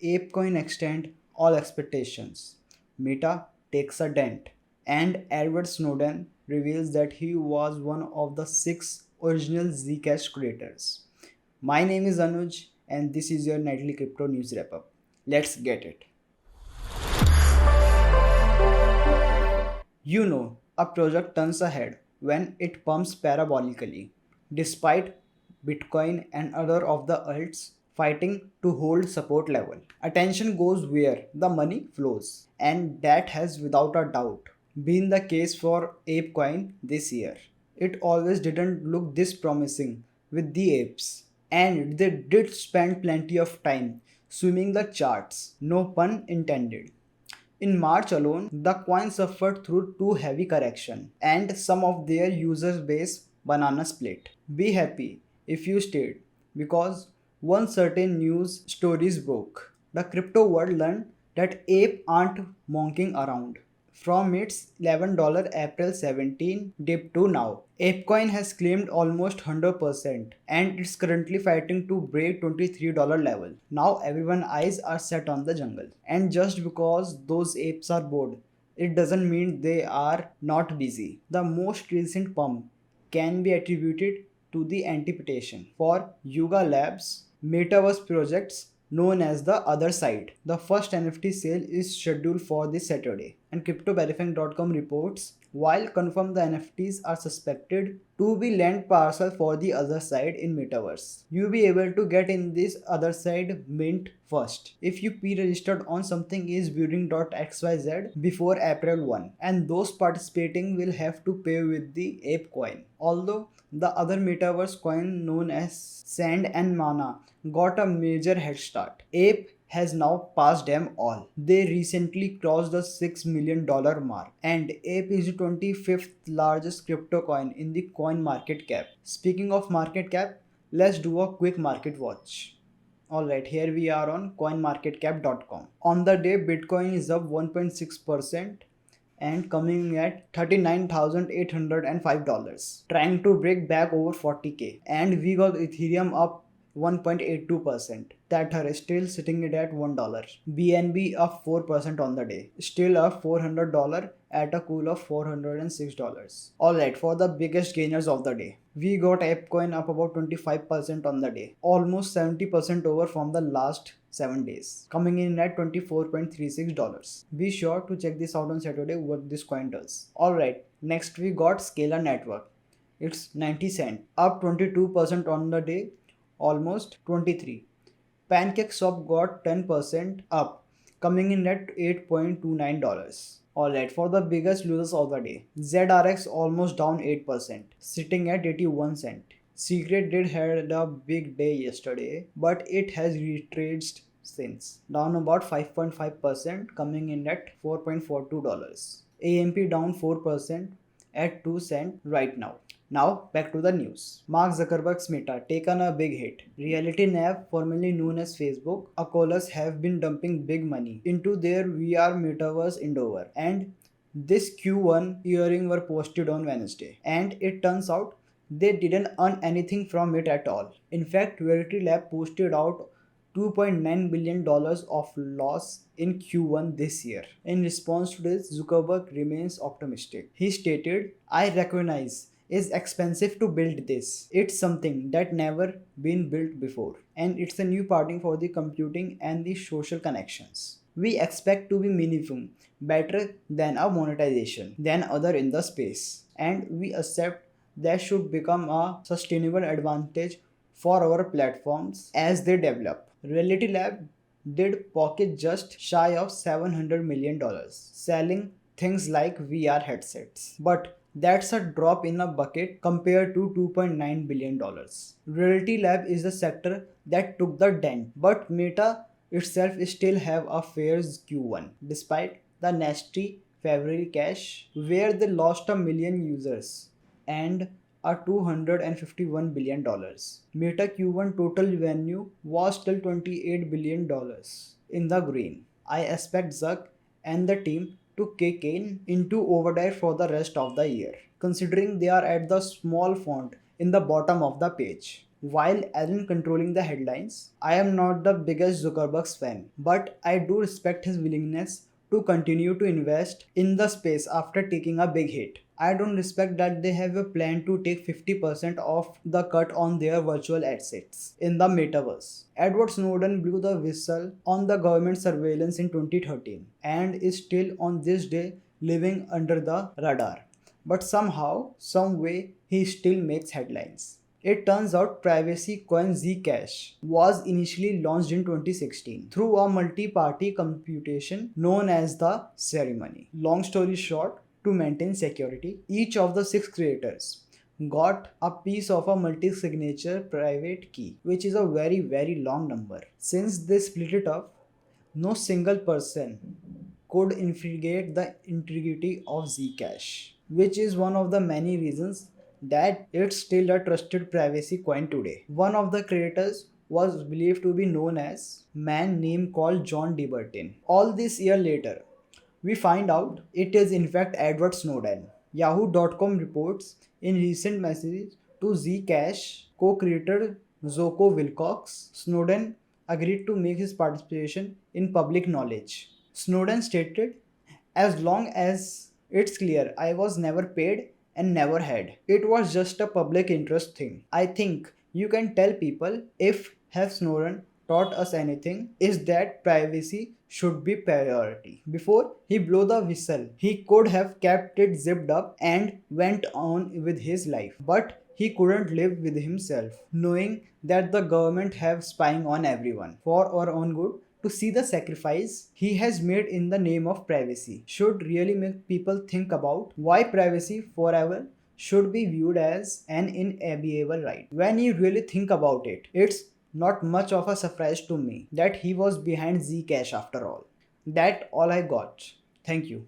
ApeCoin extend all expectations. Meta takes a dent, and Edward Snowden reveals that he was one of the six original Zcash creators. My name is Anuj, and this is your nightly crypto news wrap up. Let's get it. A project turns ahead when it pumps parabolically, despite Bitcoin and other of the alts fighting to hold support level. Attention goes where the money flows, and that has without a doubt been the case for ApeCoin this year. It always didn't look this promising with the apes, and they did spend plenty of time swimming the charts, no pun intended. In March alone, the coin suffered through two heavy correction and some of their user base banana split. Be happy if you stayed because one certain news stories broke. The crypto world learned that ape aren't monking around. From its $11 April 17 dip to now, ApeCoin has climbed almost 100% and it's currently fighting to break $23 level. Now everyone's eyes are set on the jungle. And just because those apes are bored, it doesn't mean they are not busy. The most recent pump can be attributed to the anticipation for Yuga Labs metaverse projects known as the other side. The first NFT sale is scheduled for this Saturday, and CryptoVerifying.com reports while confirmed the NFTs are suspected to be land parcel for the other side in metaverse. You'll be able to get in this other side mint first if you pre-registered on something is building.xyz before April 1, and those participating will have to pay with the ape coin. Although the other metaverse coin known as Sand and Mana got a major head start. Ape has now passed them all. They recently crossed the $6 million mark, and Ape is the 25th largest crypto coin in the coin market cap. Speaking of market cap, let's do a quick market watch. Alright, here we are on coinmarketcap.com. On the day, Bitcoin is up 1.6% and coming at $39,805, trying to break back over 40k. And we got Ethereum up 1.82%. Tether is still sitting it at $1. BNB up 4% on the day, still up $400 at a cool of $406. Alright, for the biggest gainers of the day, we got ApeCoin up about 25% on the day, almost 70% over from the last 7 days, coming in at $24.36. Be sure to check this out on Saturday what this coin does. Alright, next we got Scalar Network. It's 90 cent, up 22% on the day, almost 23. PancakeSwap got 10% up, coming in at $8.29. Alright, for the biggest losers of the day, ZRX almost down 8%, sitting at 81 cent. Secret did had a big day yesterday, but it has retraced since, down about 5.5%, coming in at $4.42. AMP down 4% at 2 cent right now. Now back to the news. Mark Zuckerberg's Meta taken a big hit. Reality Nav, formerly known as Facebook, Oculus have been dumping big money into their VR metaverse endeavor, and this Q1 earring were posted on Wednesday, and it turns out they didn't earn anything from it at all. In fact, Verity Lab posted out $2.9 billion of loss in Q1 this year. In response to this, Zuckerberg remains optimistic. He stated, I recognize it's expensive to build this. It's something that never been built before, and it's a new paradigm for the computing and the social connections. We expect to be meaningful, better than a monetization than other in the space, and we accept that should become a sustainable advantage for our platforms as they develop. Reality Lab did pocket just shy of $700 million, selling things like VR headsets. But that's a drop in a bucket compared to $2.9 billion. Reality Lab is the sector that took the dent, but Meta itself still have a fair Q1, despite the nasty February crash where they lost a million users and a $251 billion. Meta Q1 total revenue was still $28 billion in the green. I expect Zuck and the team to kick in into overdrive for the rest of the year, considering they are at the small font in the bottom of the page. While Allen controlling the headlines, I am not the biggest Zuckerberg's fan, but I do respect his willingness to continue to invest in the space after taking a big hit. I don't respect that they have a plan to take 50% of the cut on their virtual assets in the metaverse. Edward Snowden blew the whistle on the government surveillance in 2013 and is still on this day living under the radar. But somehow, some way, he still makes headlines. It turns out privacy coin Zcash was initially launched in 2016 through a multi-party computation known as the ceremony. Long story short, to maintain security, each of the six creators got a piece of a multi-signature private key, which is a very long number. Since they split it up, no single person could infringe the integrity of Zcash, which is one of the many reasons that it's still a trusted privacy coin today. One of the creators was believed to be known as man name called John DeBurtin. All this year later, we find out it is in fact Edward Snowden. Yahoo.com reports in recent messages to Zcash co-creator Zoko Wilcox, Snowden agreed to make his participation in public knowledge. Snowden stated, as long as it's clear, I was never paid and never had. It was just a public interest thing. I think you can tell people if have Snowden taught us anything is that privacy should be priority. Before he blew the whistle, he could have kept it zipped up and went on with his life. But he couldn't live with himself, knowing that the government have spying on everyone for our own good. To see the sacrifice he has made in the name of privacy should really make people think about why privacy forever should be viewed as an inalienable right. When you really think about it, it's not much of a surprise to me that he was behind Zcash after all. That all I got. Thank you.